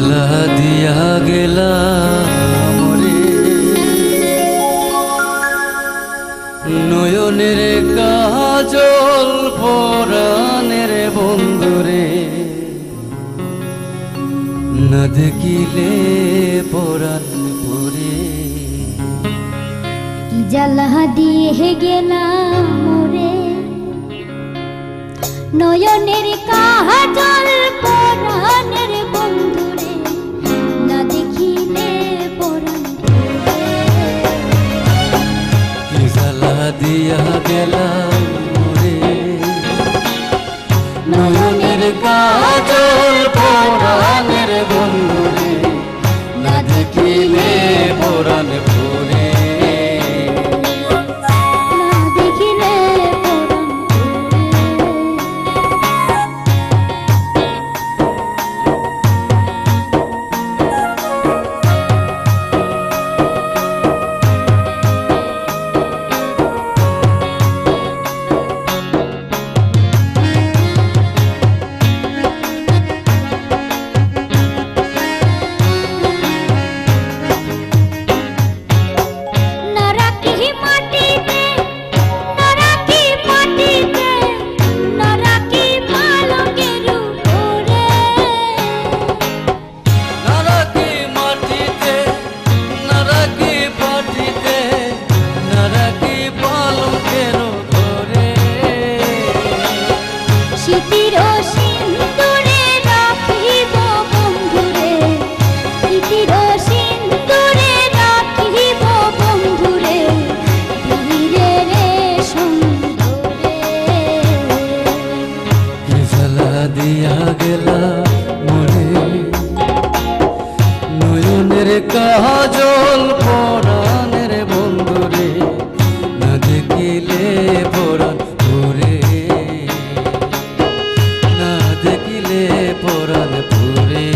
জ্বালা দিয়া গেলাম রে নয়নের কাজল পরাণের বন্ধুরে না দেখিলে পরাণ পরে কি জ্বালা দিয়ে গেলাম রে নয়নের কাজল পরাণের বন্ধুরে না দেখিলে পরাণ কি জ্বালা দিয়া গেলাম রে নয়নের কাজল পরাণের বন্ধুরে না দেখিলে পরাণ পরে না দেখিলে পরাণ দিয়া গেলা মরে নয়নের কাজল পরাণের বন্ধুরে না দেখিলে পরাণ পরে না দেখিলে পরাণ পরে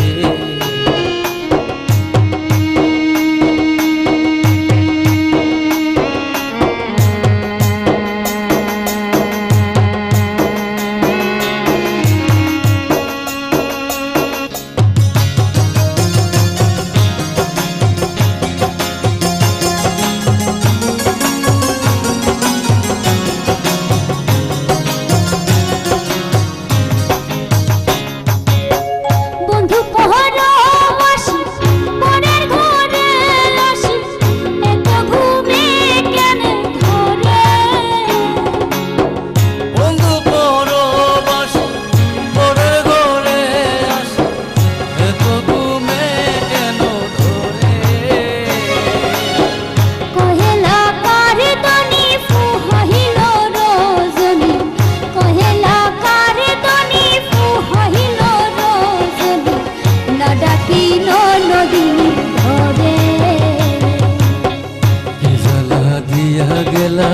গেলা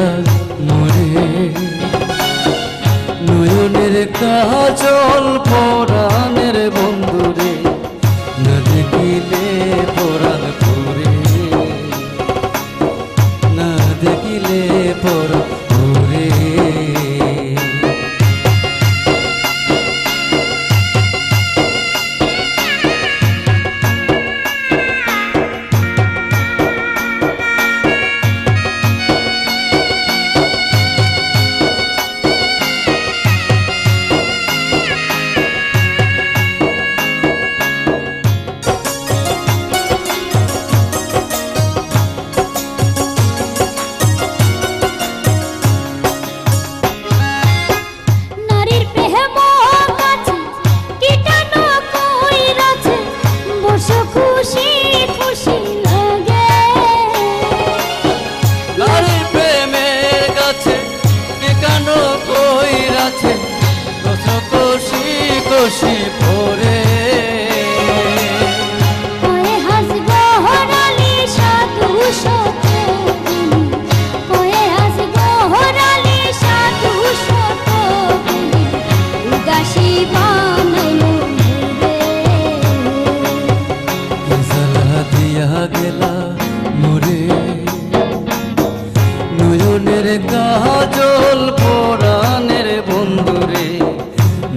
মরে নয়নের কাজল পরাণের বন্ধুরে না দেখিলে পরাণ পরে না দেখিলে পরাণ পরে খুশি ভরে কয়ে হাসবো হরালি সাধু শত কয়ে হাসবো হরালি সাধু শত উদাসী বানাইলো জ্বালা দিয়া গেলা মরে নয়নের কাজল পরাণের বন্ধুরে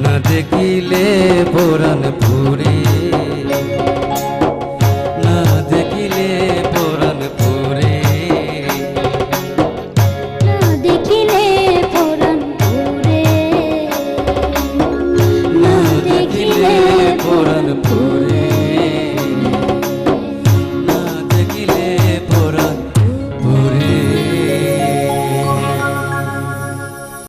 না দেখিলে পরাণ পুরে